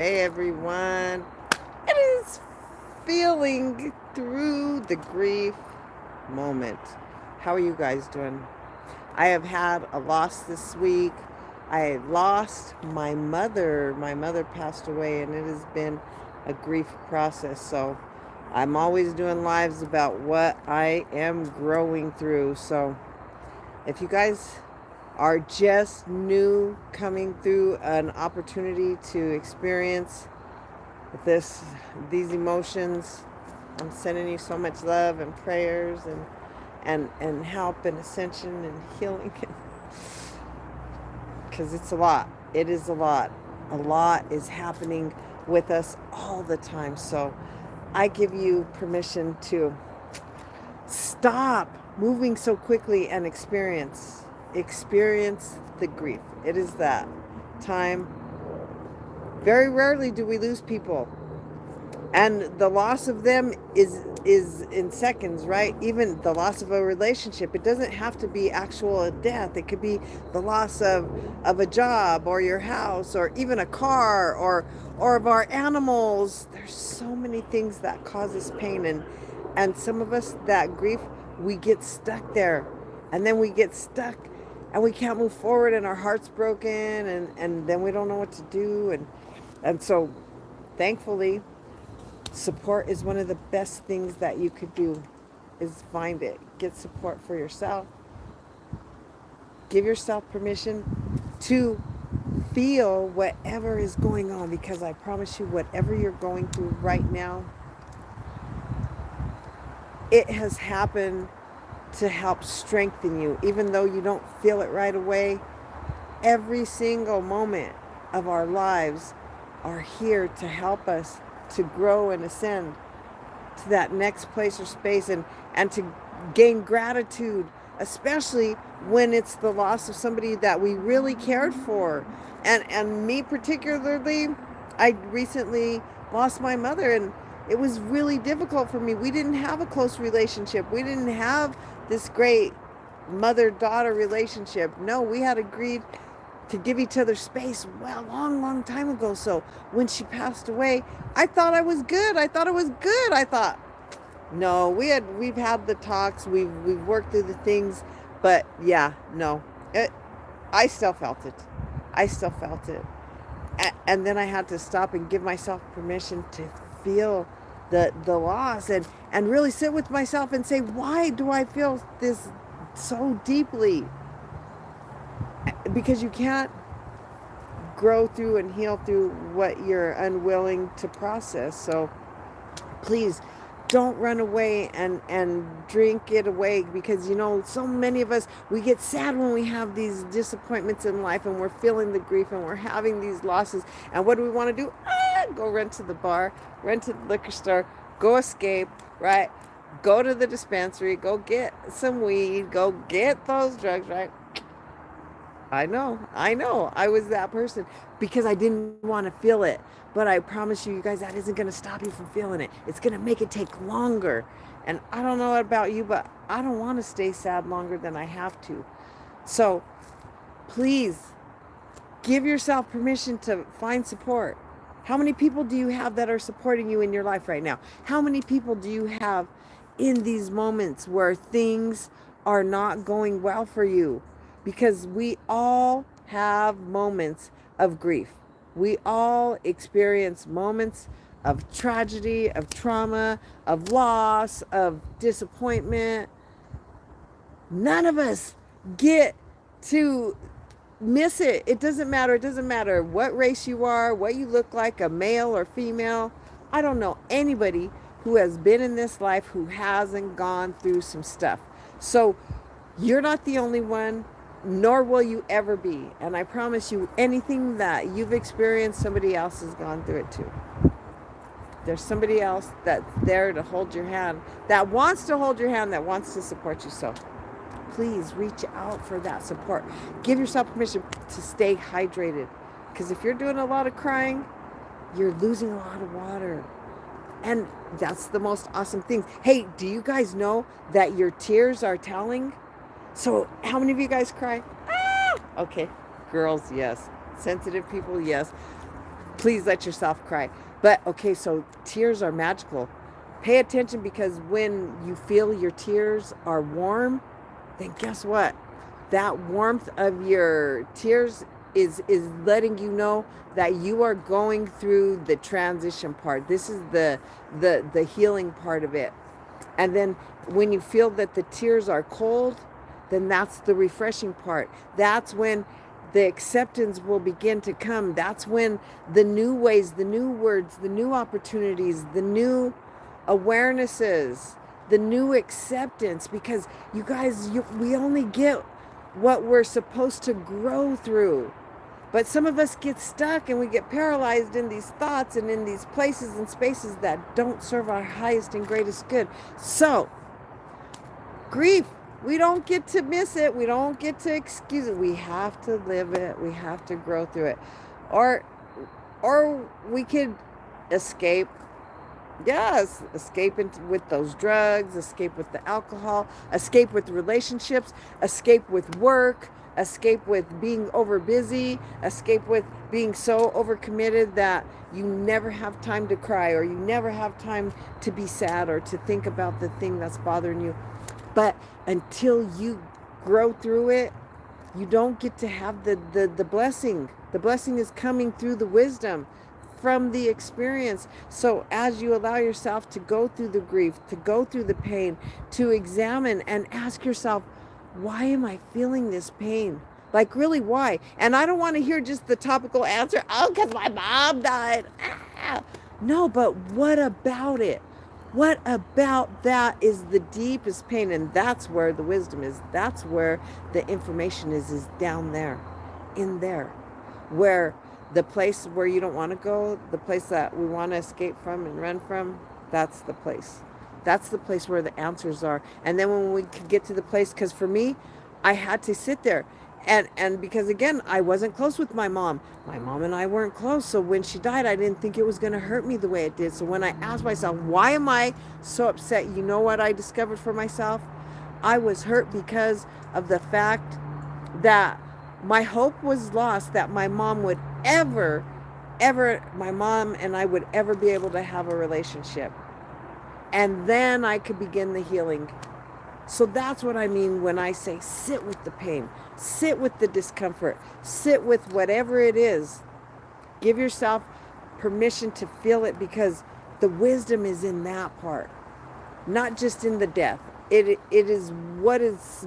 Hey everyone, it is feeling through the grief moment. How are you guys doing? I have had a loss this week. I lost my mother. My mother passed away, and it has been a grief process. So I'm always doing lives about what I am growing through. So if you guys are just new coming through an opportunity to experience this these emotions, I'm sending you so much love and prayers and help and ascension and healing, because it's a lot. It is a lot. A lot is happening with us all the time. So I give you permission to stop moving so quickly and experience the grief. It is that time. Very rarely do we lose people, and the loss of them is in seconds, right? Even the loss of a relationship, it doesn't have to be actual death. It could be the loss of a job or your house or even a car or of our animals. There's so many things that cause us pain, and some of us, that grief, we get stuck there, and then we get stuck and we can't move forward, and our heart's broken, and then we don't know what to do, and so thankfully support is one of the best things that you could do. Is find it, get support for yourself, give yourself permission to feel whatever is going on, because I promise you, whatever you're going through right now, it has happened to help strengthen you. Even though you don't feel it right away, every single moment of our lives are here to help us to grow and ascend to that next place or space, and to gain gratitude, especially when it's the loss of somebody that we really cared for. And me particularly, I recently lost my mother, and it was really difficult for me. We didn't have a close relationship. We didn't have this great mother-daughter relationship. No, we had agreed to give each other space, well, long time ago. So when she passed away, I thought I was good. I thought it was good. I thought, no, we've had the talks, we've worked through the things, but yeah, no, it, I still felt it. I still felt it, and then I had to stop and give myself permission to feel the loss, and really sit with myself and say, why do I feel this so deeply? Because you can't grow through and heal through what you're unwilling to process. So please don't run away and drink it away, because so many of us, we get sad when we have these disappointments in life, and we're feeling the grief, and we're having these losses, and what do we want to do? Go run to the bar, run to the liquor store, go escape, right? Go to the dispensary, go get some weed, go get those drugs, right? I know. I was that person because I didn't want to feel it. But I promise you, you guys, that isn't going to stop you from feeling it. It's going to make it take longer. And I don't know about you, but I don't want to stay sad longer than I have to. So please give yourself permission to find support. How many people do you have that are supporting you in your life right now? How many people do you have in these moments where things are not going well for you? Because we all have moments of grief. We all experience moments of tragedy, of trauma, of loss, of disappointment. None of us get to miss it. It doesn't matter. It doesn't matter what race you are, what you look like, a male or female. I don't know anybody who has been in this life who hasn't gone through some stuff. So you're not the only one, nor will you ever be. And I promise you, anything that you've experienced, somebody else has gone through it too. There's somebody else that's there to hold your hand, that wants to hold your hand, that wants to support you. So please reach out for that support. Give yourself permission to stay hydrated, because if you're doing a lot of crying, you're losing a lot of water. And that's the most awesome thing. Hey, do you guys know that your tears are telling? So how many of you guys cry? Okay, girls, yes. Sensitive people, yes. Please let yourself cry. But okay, so tears are magical. Pay attention, because when you feel your tears are warm, then guess what? That warmth of your tears is letting you know that you are going through the transition part. This is the healing part of it. And then when you feel that the tears are cold, then that's the refreshing part. That's when the acceptance will begin to come. That's when the new ways, the new words, the new opportunities, the new awarenesses, the new acceptance, because you guys, we only get what we're supposed to grow through. But some of us get stuck and we get paralyzed in these thoughts and in these places and spaces that don't serve our highest and greatest good. So, grief, we don't get to miss it. We don't get to excuse it. We have to live it. We have to grow through it. Or we could escape. Yes, escape with those drugs, escape with the alcohol, escape with relationships, escape with work, escape with being over busy, escape with being so overcommitted that you never have time to cry, or you never have time to be sad or to think about the thing that's bothering you. But until you grow through it, you don't get to have the blessing. The blessing is coming through the wisdom from the experience. So as you allow yourself to go through the grief, to go through the pain, to examine and ask yourself, why am I feeling this pain? Like, really, why? And I don't want to hear just the topical answer, oh, because my mom died. Ah. No, but what about it? What about that is the deepest pain? And that's where the wisdom is. That's where the information is down there, in there, where the place where you don't want to go, the place that we want to escape from and run from, that's the place. That's the place where the answers are. And then when we could get to the place, because for me, I had to sit there. And because, again, I wasn't close with my mom. My mom and I weren't close. So when she died, I didn't think it was going to hurt me the way it did. So when I asked myself, why am I so upset? You know what I discovered for myself? I was hurt because of the fact that my hope was lost that my mom would my mom and I would ever be able to have a relationship. And then I could begin the healing. So that's what I mean when I say sit with the pain, sit with the discomfort, sit with whatever it is. Give yourself permission to feel it, because the wisdom is in that part, not just in the death. It is what is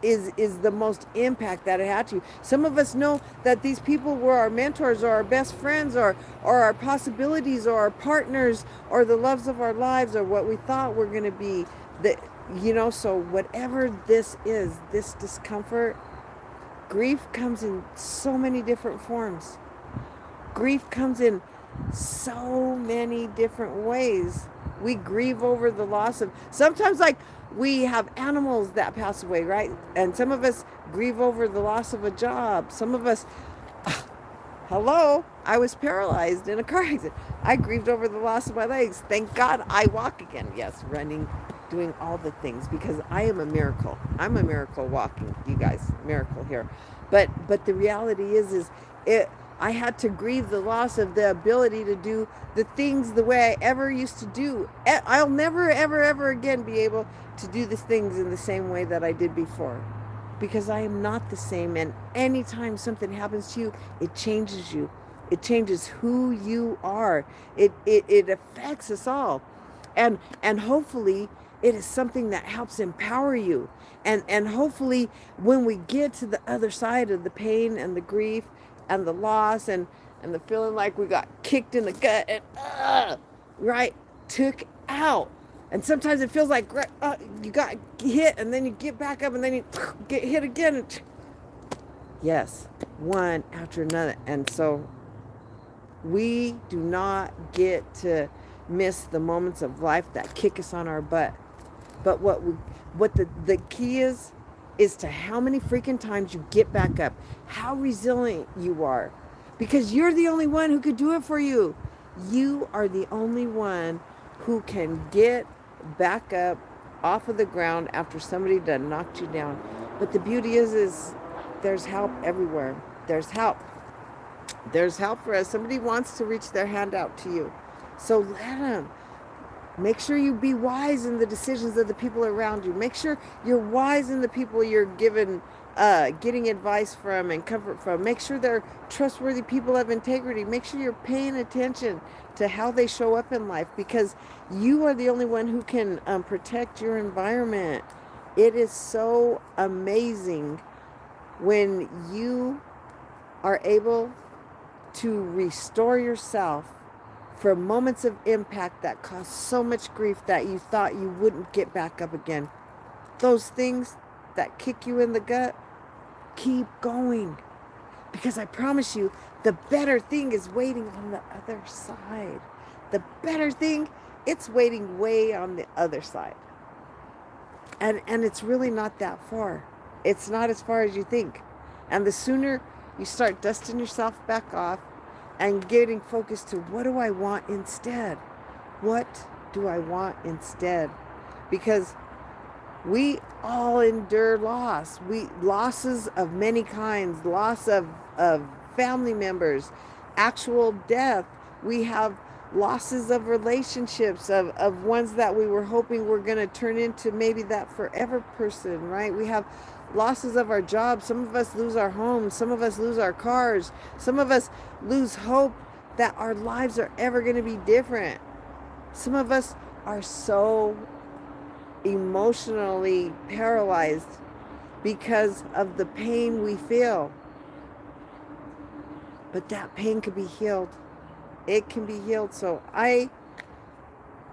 the most impact that it had to you. Some of us know that these people were our mentors or our best friends or our possibilities or our partners or the loves of our lives or what we thought were going to be. So whatever this is, this discomfort, grief comes in so many different forms. Grief comes in so many different ways. We grieve over the loss of, sometimes, like, we have animals that pass away, right? And some of us grieve over the loss of a job. Some of us, hello, I was paralyzed in a car accident. I grieved over the loss of my legs. Thank God I walk again. Yes, running, doing all the things, because I am a miracle. I'm a miracle walking, you guys, miracle here. But the reality is I had to grieve the loss of the ability to do the things the way I ever used to do. I'll never, ever, ever again be able to do the things in the same way that I did before, because I am not the same. And anytime something happens to you, it changes you. It changes who you are. It affects us all. And hopefully it is something that helps empower you. And hopefully when we get to the other side of the pain and the grief and the loss and the feeling like we got kicked in the gut and right, took out. And sometimes it feels like you got hit and then you get back up and then you get hit again. Yes, one after another. And so we do not get to miss the moments of life that kick us on our butt. But what the key is to how many freaking times you get back up, how resilient you are, because you're the only one who could do it for you. You are the only one who can get back up off of the ground after somebody done knocked you down. But the beauty is there's help everywhere. There's help. There's help for us. Somebody wants to reach their hand out to you. So let them. Make sure you be wise in the decisions of the people around you. Make sure you're wise in the people you're getting advice from and comfort from. Make sure they're trustworthy people of integrity. Make sure you're paying attention to how they show up in life, because you are the only one who can protect your environment. It is so amazing when you are able to restore yourself from moments of impact that caused so much grief that you thought you wouldn't get back up again. Those things that kick you in the gut, keep going. Because I promise you, the better thing is waiting on the other side. The better thing, it's waiting way on the other side. And it's really not that far. It's not as far as you think. And the sooner you start dusting yourself back off and getting focused to, what do I want instead? What do I want instead? Because we all endure loss. Losses of many kinds, loss of family members, actual death. We have losses of relationships, of ones that we were hoping were going to turn into maybe that forever person, right? We have losses of our jobs. Some of us lose our homes. Some of us lose our cars. Some of us lose hope that our lives are ever going to be different. Some of us are so emotionally paralyzed because of the pain we feel. But that pain can be healed. It can be healed. So I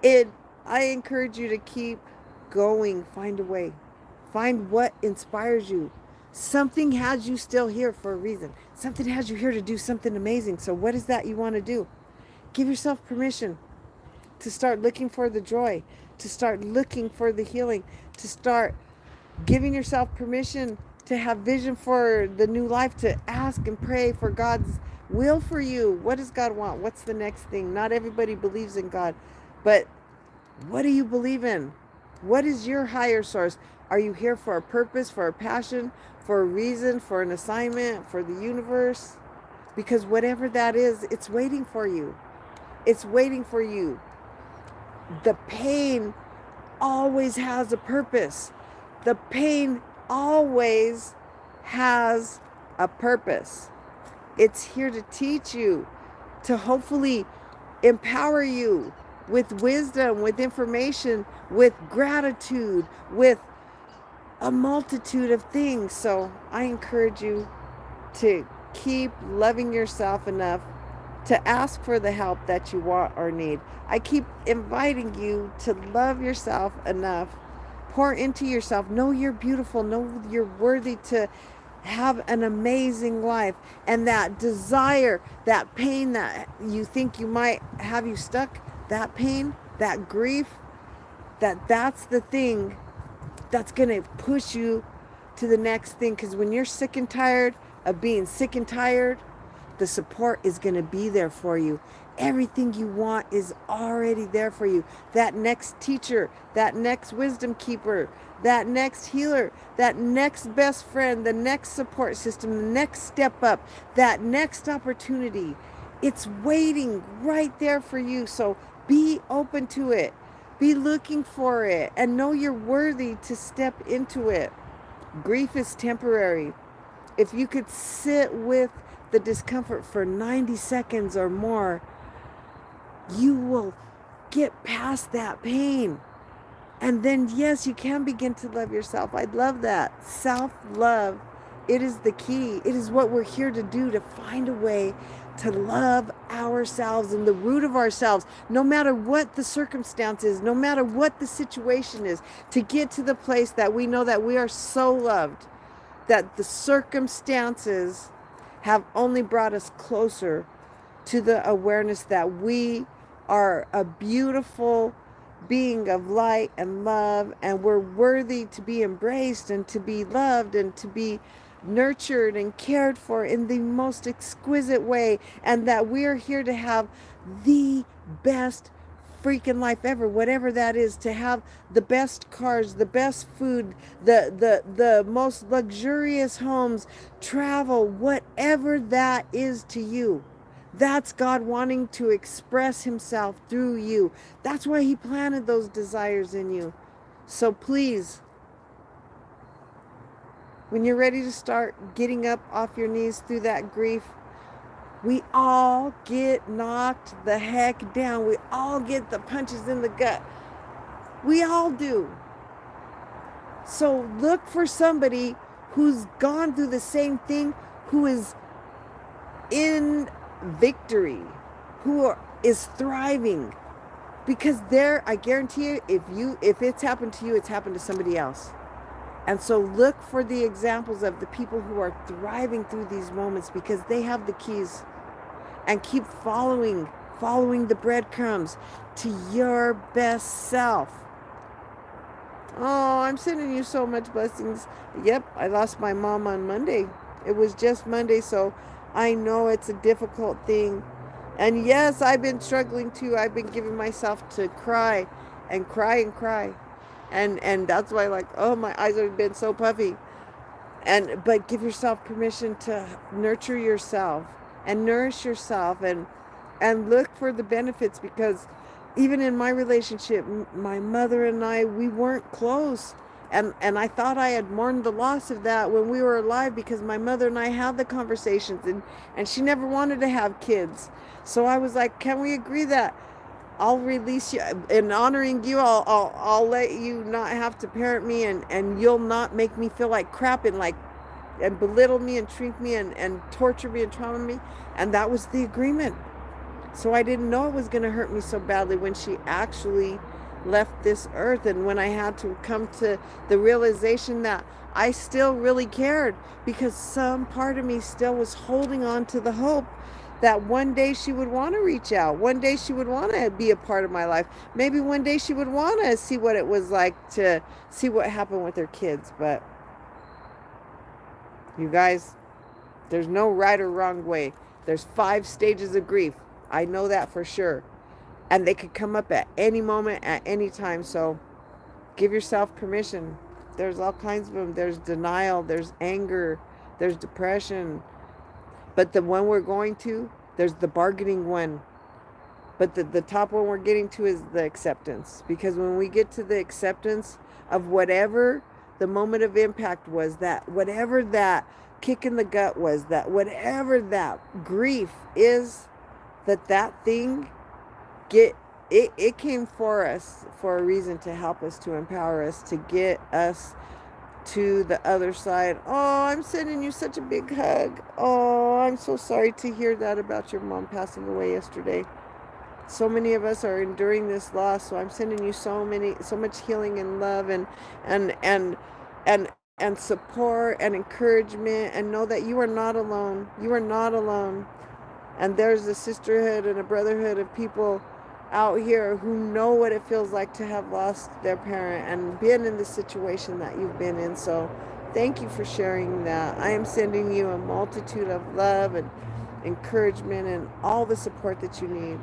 encourage you to keep going. Find a way. Find what inspires you. Something has you still here for a reason. Something has you here to do something amazing. So what is that you want to do? Give yourself permission to start looking for the joy, to start looking for the healing, to start giving yourself permission to have vision for the new life, to ask and pray for God's will for you. What does God want? What's the next thing? Not everybody believes in God, but what do you believe in? What is your higher source? Are you here for a purpose, for a passion, for a reason, for an assignment, for the universe? Because whatever that is, it's waiting for you. It's waiting for you. The pain always has a purpose. The pain always has a purpose. It's here to teach you, to hopefully empower you with wisdom, with information, with gratitude, with a multitude of things. So I encourage you to keep loving yourself enough to ask for the help that you want or need. I keep inviting you to love yourself enough. Pour into yourself. Know you're beautiful. Know you're worthy to have an amazing life. And that desire, that pain that you think you might have you stuck, that pain, that grief, that's the thing that's going to push you to the next thing. Because when you're sick and tired of being sick and tired, the support is going to be there for you. Everything you want is already there for you. That next teacher, that next wisdom keeper, that next healer, that next best friend, the next support system, the next step up, that next opportunity, it's waiting right there for you. So be open to it. Be looking for it and know you're worthy to step into it. Grief is temporary. If you could sit with the discomfort for 90 seconds or more, you will get past that pain. And then, yes, you can begin to love yourself. I love that. Self-love, it is the key. It is what we're here to do, to find a way to love ourselves and the root of ourselves, no matter what the circumstance is, no matter what the situation is, to get to the place that we know that we are so loved, that the circumstances have only brought us closer to the awareness that we are a beautiful being of light and love, and we're worthy to be embraced and to be loved and to be nurtured and cared for in the most exquisite way, and that we're here to have the best freaking life ever, whatever that is, to have the best cars, the best food, the most luxurious homes, travel, whatever that is to you. That's God wanting to express himself through you. That's why he planted those desires in you. So please, when you're ready to start getting up off your knees through that grief, we all get knocked the heck down. We all get the punches in the gut. We all do. So look for somebody who's gone through the same thing, who is in victory, is thriving. Because I guarantee you, if it's happened to you, it's happened to somebody else. And so look for the examples of the people who are thriving through these moments, because they have the keys. And keep following the breadcrumbs to your best self. Oh, I'm sending you so much blessings. Yep, I lost my mom on Monday. It was just Monday, so I know it's a difficult thing. And yes, I've been struggling too. I've been giving myself to cry and cry and cry. And that's why, like, oh, my eyes have been so puffy. But give yourself permission to nurture yourself and nourish yourself and look for the benefits, because even in my relationship, my mother and I, we weren't close. And I thought I had mourned the loss of that when we were alive, because my mother and I had the conversations, and she never wanted to have kids. So I was like, can we agree that I'll release you in honoring you? I'll let you not have to parent me, and you'll not make me feel like crap and belittle me and shrink me and torture me and trauma me. And that was the agreement. So I didn't know it was going to hurt me so badly when she actually left this earth, and when I had to come to the realization that I still really cared, because some part of me still was holding on to the hope that one day she would want to reach out. One day she would want to be a part of my life. Maybe one day she would want to see what it was like to see what happened with her kids. But you guys, there's no right or wrong way. There's 5 stages of grief. I know that for sure. And they could come up at any moment, at any time. So give yourself permission. There's all kinds of them. There's denial, there's anger, there's depression. But the one we're going to, there's the bargaining one. But the top one we're getting to is the acceptance. Because when we get to the acceptance of whatever the moment of impact was, that whatever that kick in the gut was, that whatever that grief is, that thing it came for us for a reason, to help us, to empower us, to get us to the other side. Oh, I'm sending you such a big hug. Oh, I'm so sorry to hear that about your mom passing away yesterday. So many of us are enduring this loss, so I'm sending you so much healing and love and support and encouragement, and know that you are not alone. You are not alone. And there's a sisterhood and a brotherhood of people out here who know what it feels like to have lost their parent and been in the situation that you've been in. So thank you for sharing that. I am sending you a multitude of love and encouragement and all the support that you need.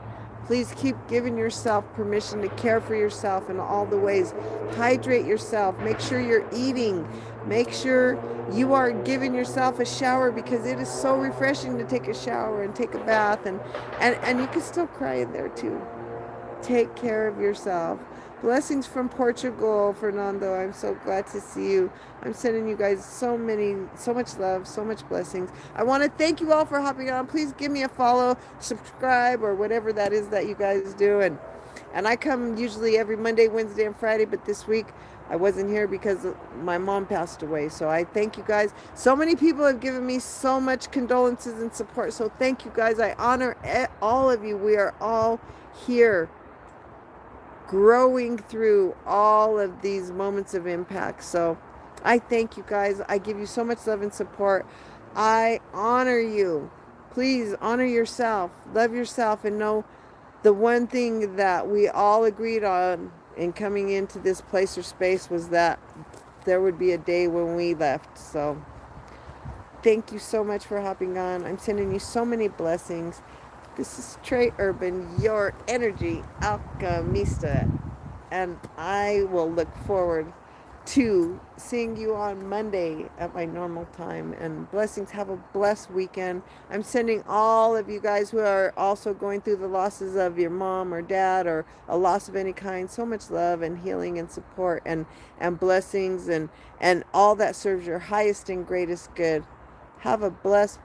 Please keep giving yourself permission to care for yourself in all the ways. Hydrate yourself. Make sure you're eating. Make sure you are giving yourself a shower, because it is so refreshing to take a shower and take a bath. And you can still cry in there too. Take care of yourself. Blessings from Portugal, Fernando. I'm so glad to see you. I'm sending you guys so much love, so much blessings. I want to thank you all for hopping on. Please give me a follow, subscribe, or whatever that is that you guys do. And I come usually every Monday, Wednesday, and Friday, but this week I wasn't here because my mom passed away. So I thank you guys. So many people have given me so much condolences and support. So thank you guys. I honor all of you. We are all here, growing through all of these moments of impact. So I thank you guys. I give you so much love and support. I honor you. Please honor yourself, love yourself, and know the one thing that we all agreed on in coming into this place or space was that there would be a day when we left. So thank you so much for hopping on. I'm sending you so many blessings. This is Trey Urban, your Energy Alchemista, and I will look forward to seeing you on Monday at my normal time. And blessings. Have a blessed weekend. I'm sending all of you guys who are also going through the losses of your mom or dad or a loss of any kind so much love and healing and support and blessings and all that serves your highest and greatest good. Have a blessed